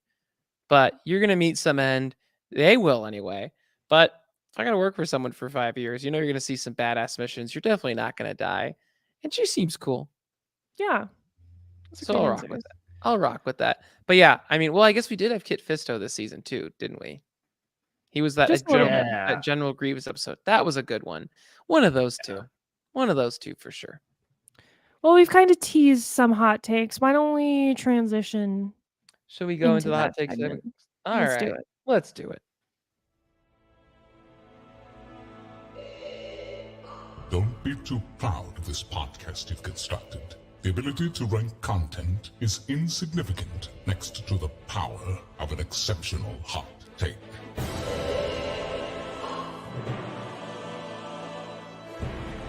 But you're gonna meet some end. They will anyway. But if I gotta work for someone for 5 years, you're gonna see some badass missions. You're definitely not gonna die. And she seems cool. Yeah. So I'll rock with that. I'll rock with that. But yeah, I mean, well, I guess we did have Kit Fisto this season too, didn't we? He was that General Grievous episode. That was a good one. One of those two. One of those two for sure. Well, we've kind of teased some hot takes. Why don't we transition? Should we go into the hot takes? All right. Do it. Let's do it. Don't be too proud of this podcast you've constructed. The ability to rank content is insignificant next to the power of an exceptional hot take.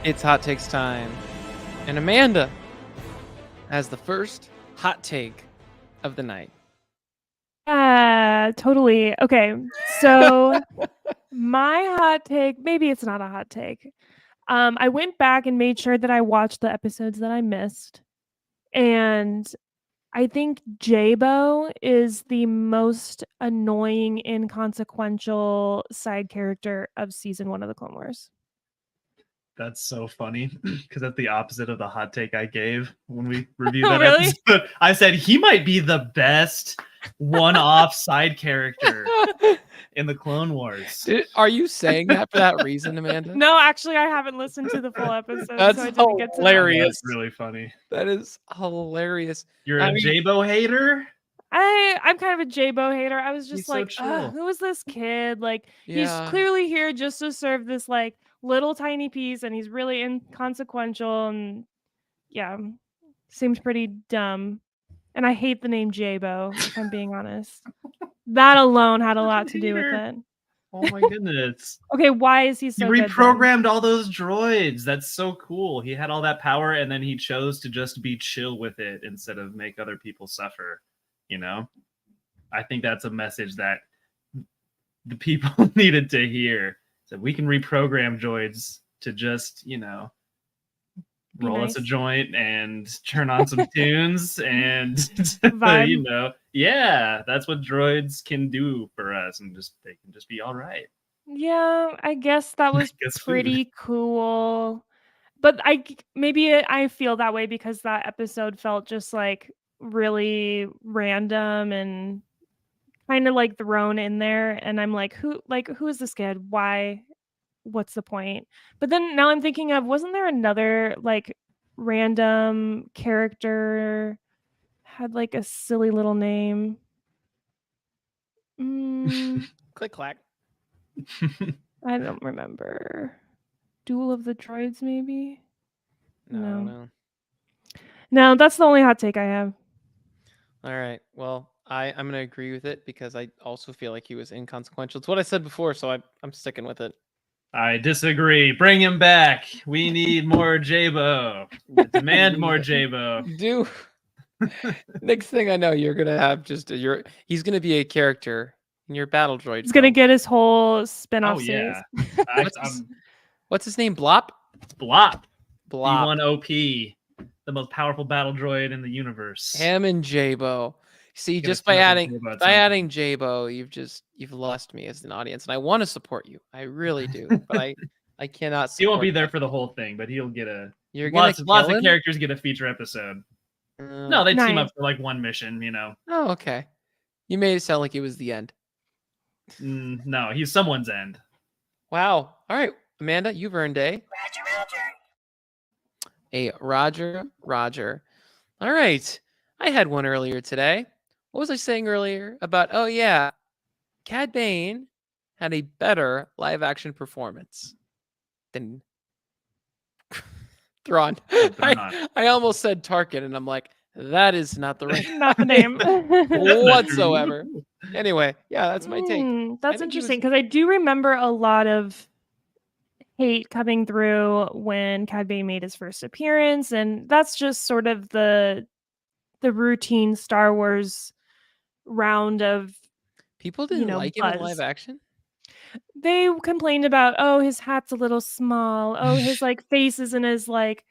It's hot takes time. And Amanda has the first hot take of the night. Totally. Okay. So my hot take, maybe it's not a hot take. I went back and made sure that I watched the episodes that I missed. And I think Jabo is the most annoying, inconsequential side character of season 1 of the Clone Wars. That's so funny because that's the opposite of the hot take I gave when we reviewed that really? episode. I said he might be the best one-off side character in the Clone Wars. Are you saying that for that reason, Amanda? No, actually, I haven't listened to the full episode. That's so I didn't get to hilarious. That's really funny. That is hilarious. You're a Jabo hater? I'm kind of a Jabo hater. I was just like, so who is this kid? Like, Yeah. he's clearly here just to serve this like little tiny piece, and he's really inconsequential, and yeah, seems pretty dumb. And I hate the name Jabo, if I'm being honest. That alone had a lot to do with it. Oh my goodness. Okay, why is he so He good reprogrammed then? all those droids. That's so cool. He had all that power, and then he chose to just be chill with it instead of make other people suffer. You know? I think that's a message that the people needed to hear. So we can reprogram droids to just, roll us a joint and turn on some tunes and that's what droids can do for us, and they can just be all right. Yeah, I guess that was pretty cool. But I feel that way because that episode felt just like really random and kind of like thrown in there, and I'm like, who is this kid? Why? What's the point? But then now I'm thinking of, wasn't there another like random character had like a silly little name? Click clack. I don't remember. Duel of the Droids, maybe? No. No, that's the only hot take I have. All right. Well, I'm going to agree with it because I also feel like he was inconsequential. It's what I said before, so I'm sticking with it. I disagree. Bring him back. We need more Jabo. Demand more Jabo. Next thing I know, you're gonna have he's gonna be a character in your battle droid. He's gonna get his whole spin-off series. What's his name? Blop? It's Blop. Blop. E1OP, the most powerful battle droid in the universe. Him and Jabo. See, just by adding Jabo, you've lost me as an audience, and I want to support you. I really do, but I cannot. He won't be there for the whole thing, but he'll get lots of characters get a feature episode. No, they team up for like one mission, Oh, okay. You made it sound like it was the end. No, he's someone's end. Wow. All right, Amanda, you've earned a Roger. All right. I had one earlier today. What was I saying earlier about, oh yeah, Cad Bane had a better live action performance than Thrawn. I almost said Tarkin, and I'm like, that is not the right Not the name. whatsoever. Anyway, yeah, that's my take. That's interesting because I do remember a lot of hate coming through when Cad Bane made his first appearance, and that's just sort of the routine Star Wars round of people didn't like him in live action. They complained about, oh, his hat's a little small. Oh, his like face isn't as like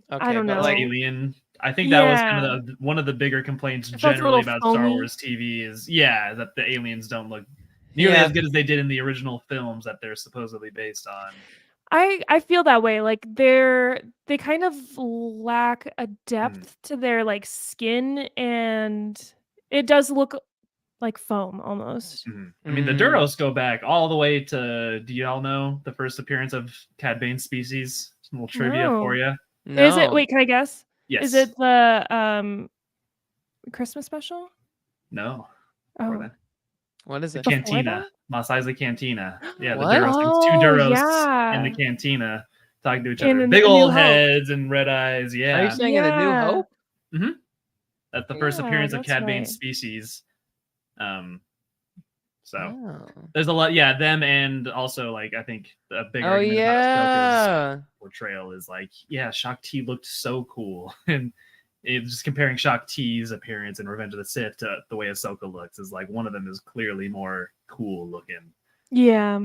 I don't know. Alien. I think that was kind of one of the bigger complaints generally about Star Wars TV is that the aliens don't look nearly as good as they did in the original films that they're supposedly based on. I feel that way. Like they kind of lack a depth to their like skin, and it does look like foam almost. I mean, the Duros go back all the way to, do you all know the first appearance of Cad Bane species? Some little trivia for you. No. Is it, wait, can I guess? Yes. Is it the Christmas special? No. Oh. What is it? The Cantina. Mos Eisley Cantina. Yeah, what? the Duros. It's two Duros in the cantina talking to each other. Big old heads and red eyes. Yeah. Are you saying in A New Hope? Mm-hmm. That's the first appearance of Cad Bane's species. There's a lot, them, and also like I think a bigger argument about portrayal is like, Shaak Ti looked so cool, and it's just comparing Shaak Ti's appearance in Revenge of the Sith to the way Ahsoka looks is like one of them is clearly more cool looking. Yeah.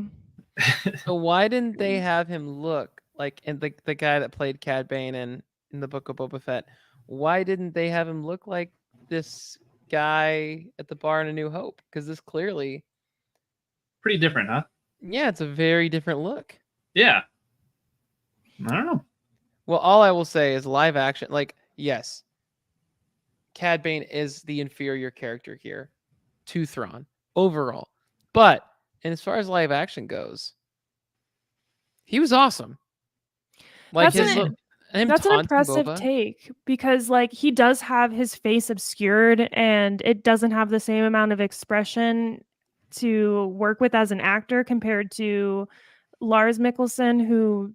So why didn't they have him look like, and the guy that played Cad Bane in the Book of Boba Fett? Why didn't they have him look like this guy at the bar in A New Hope? Because this clearly pretty different, huh? Yeah, it's a very different look. Yeah. I don't know. Well, all I will say is live action, like, yes, Cad Bane is the inferior character here to Thrawn overall. But, and as far as live action goes, he was awesome. Like that's an impressive take, because like he does have his face obscured and it doesn't have the same amount of expression to work with as an actor compared to Lars Mikkelsen, who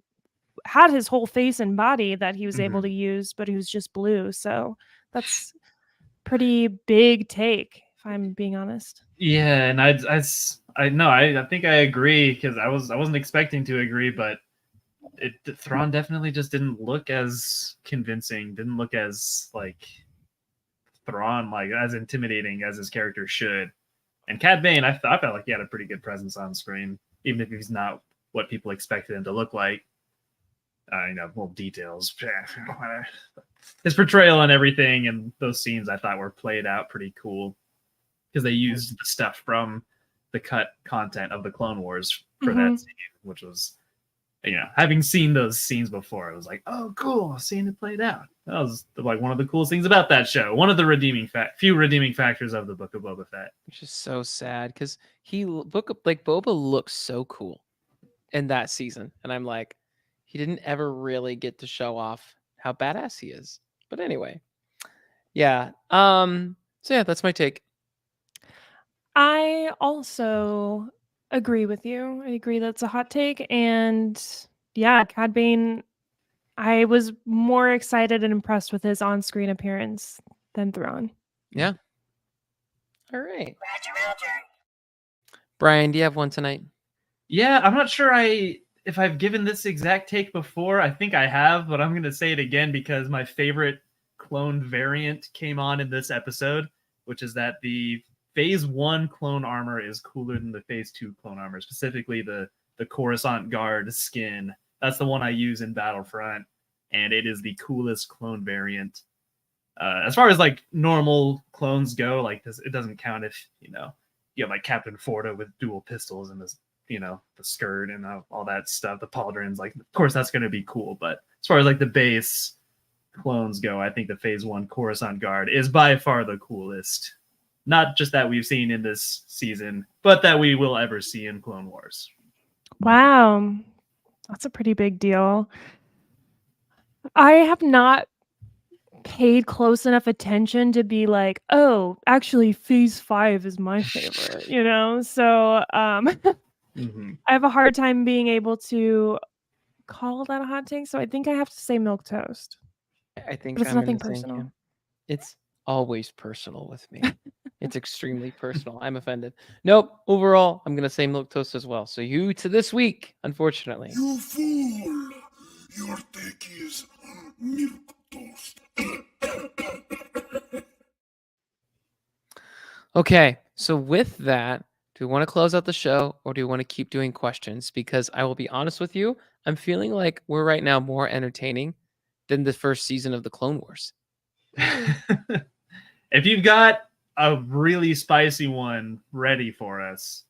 had his whole face and body that he was able to use, but he was just blue. So that's pretty big take, if I'm being honest. Yeah, and I think I agree, because I wasn't expecting to agree, but Thrawn definitely just didn't look as convincing, didn't look as like Thrawn, like as intimidating as his character should. And Cad Bane, I felt like he had a pretty good presence on screen, even if he's not what people expected him to look like. Little details. His portrayal and everything, and those scenes I thought were played out pretty cool, because they used the stuff from the cut content of the Clone Wars for that scene, which was, having seen those scenes before, it was like, oh, cool, seeing it played out. That was like one of the coolest things about that show. One of the few redeeming factors of the Book of Boba Fett. Which is so sad, because Boba looks so cool in that season, and I'm like, he didn't ever really get to show off how badass he is. But anyway, yeah. So yeah, that's my take. I also agree with you. I agree that's a hot take, and yeah, Cad Bane, I was more excited and impressed with his on-screen appearance than Thrawn. Yeah. All right. Roger. Brian, do you have one tonight? Yeah, I'm not sure if I've given this exact take before. I think I have, but I'm going to say it again because my favorite clone variant came on in this episode, which is that the Phase 1 clone armor is cooler than the Phase 2 clone armor, specifically the Coruscant Guard skin. That's the one I use in Battlefront, and it is the coolest clone variant. As far as like normal clones go, like this, it doesn't count if you have like Captain Forda with dual pistols and this, the skirt and all that stuff, the pauldrons. Like, of course, that's going to be cool. But as far as like the base clones go, I think the Phase 1 Coruscant Guard is by far the coolest not just that we've seen in this season, but that we will ever see in Clone Wars. Wow. That's a pretty big deal. I have not paid close enough attention to be like, oh, actually Phase 5 is my favorite, you know? So Mm-hmm. I have a hard time being able to call that a hot take. So I think I have to say milk toast. I think But it's I'm in nothing the same personal. camp. It's always personal with me. It's extremely personal. I'm offended. Nope. Overall, I'm gonna say milk toast as well. So you to this week, unfortunately. You fool! Your take is milk toast. Okay. So with that, do we want to close out the show or do we want to keep doing questions? Because I will be honest with you, I'm feeling like we're right now more entertaining than the first season of the Clone Wars. If you've got a really spicy one ready for us,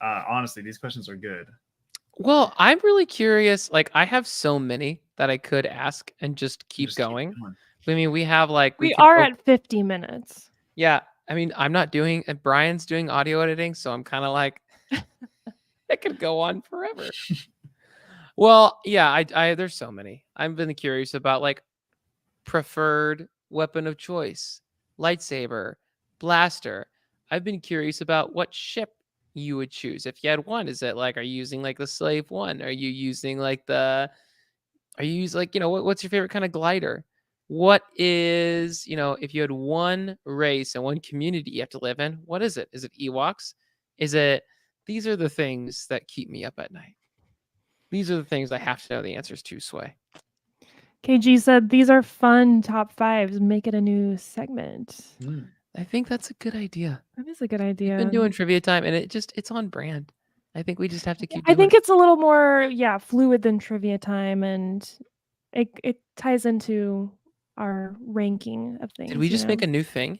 honestly, these questions are good. Well, I'm really curious. Like, I have so many that I could ask and just keep going. I mean, we have like We could are go- at 50 minutes. Yeah, I mean, I'm not doing. Brian's doing audio editing, so I'm kind of like, it could go on forever. Well, yeah, I there's so many. I've been curious about like preferred weapon of choice, lightsaber, blaster. I've been curious about what ship you would choose if you had one. Is it like, are you using like the slave one? Are you using like the? Are you using like what's your favorite kind of glider? What is if you had one race and one community you have to live in? What is it? Is it Ewoks? Is it? These are the things that keep me up at night. These are the things I have to know the answers to, Sway. KG said these are fun top fives. Make it a new segment. I think that's a good idea. That is a good idea. We've been doing trivia time and it's on brand. I think we just have to keep I doing think it. it's a little more, fluid than trivia time, and it ties into our ranking of things. Did we just make a new thing?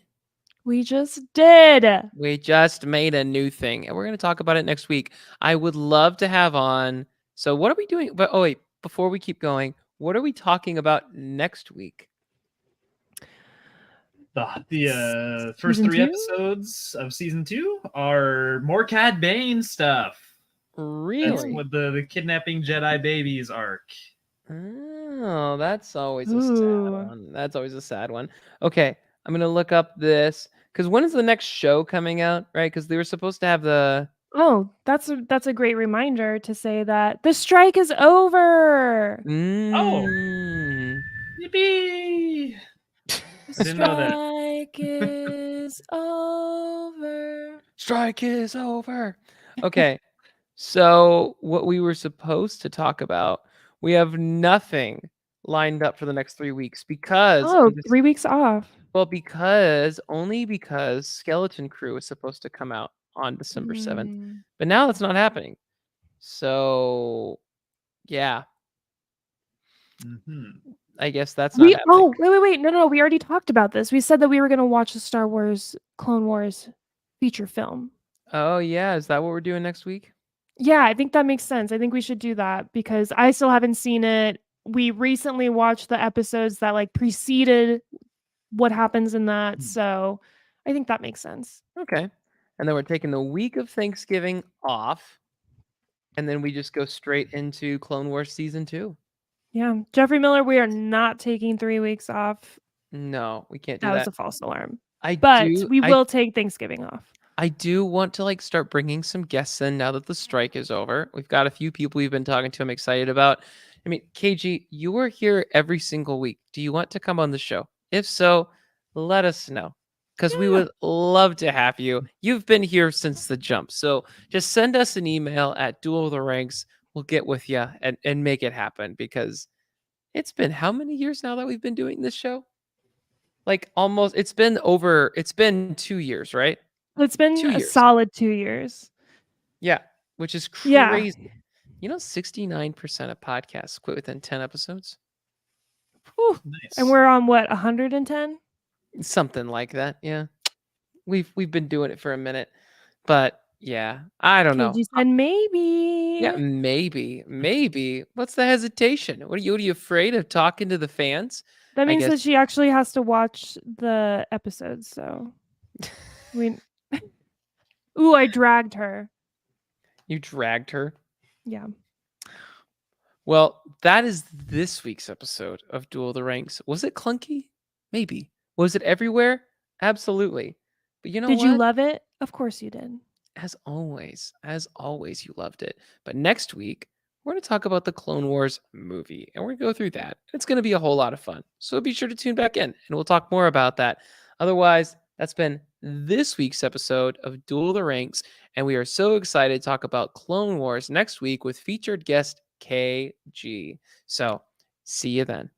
We just did. We just made a new thing, and we're going to talk about it next week. I would love to have on. So what are we doing? But wait, before we keep going, what are we talking about next week? The first Season 3 2? episodes of season 2 are more Cad Bane stuff. Really? That's with the kidnapping Jedi babies arc. Oh, that's always a sad one. That's always a sad one. Okay, I'm gonna look up this because when is the next show coming out? Right? Because they were supposed to have the. Oh, that's a great reminder to say that the strike is over. Mm. Yippee! I didn't know that. Strike is over. Strike is over. Okay, so what we were supposed to talk about, we have nothing lined up for the next 3 weeks because 3 weeks off. Well, only because Skeleton Crew is supposed to come out on December 7th. But now that's not happening. So, yeah. I guess that's not happening. Oh, wait. No. We already talked about this. We said that we were going to watch the Star Wars Clone Wars feature film. Oh, yeah. Is that what we're doing next week? Yeah, I think that makes sense. I think we should do that because I still haven't seen it. We recently watched the episodes that like preceded what happens in that. So I think that makes sense. Okay. And then we're taking the week of Thanksgiving off. And then we just go straight into Clone Wars Season 2. Yeah. Jeffrey Miller, we are not taking 3 weeks off. No, we can't do that. That was a false alarm. But we will take Thanksgiving off. I do want to like start bringing some guests in now that the strike is over. We've got a few people we've been talking to. I'm excited about. I mean, KG, you are here every single week. Do you want to come on the show? If so, let us know because we would love to have you. You've been here since the jump. So just send us an email at Duel of the Ranks. We'll get with you and make it happen because it's been how many years now that we've been doing this show? Like almost, it's been 2 years, right? It's been 2 a years. solid 2 years. Yeah, which is crazy. Yeah. 69% of podcasts quit within 10 episodes. Whew. Nice. And we're on what, 110? Something like that. Yeah. We've been doing it for a minute. But yeah, I don't know. You said maybe. Yeah, maybe. What's the hesitation? What are you afraid of talking to the fans? That means that she actually has to watch the episodes, so We Ooh, I dragged her. You dragged her. Yeah. Well, that is this week's episode of Duel of the Ranks. Was it clunky? Maybe. Was it everywhere? Absolutely. But you know Did what? you love it? Of course you did. As always, you loved it. But next week, we're going to talk about the Clone Wars movie, and we're going to go through that. It's going to be a whole lot of fun. So be sure to tune back in, and we'll talk more about that. Otherwise, that's been this week's episode of Duel of the Ranks, and we are so excited to talk about Clone Wars next week with featured guest KG. So see you then.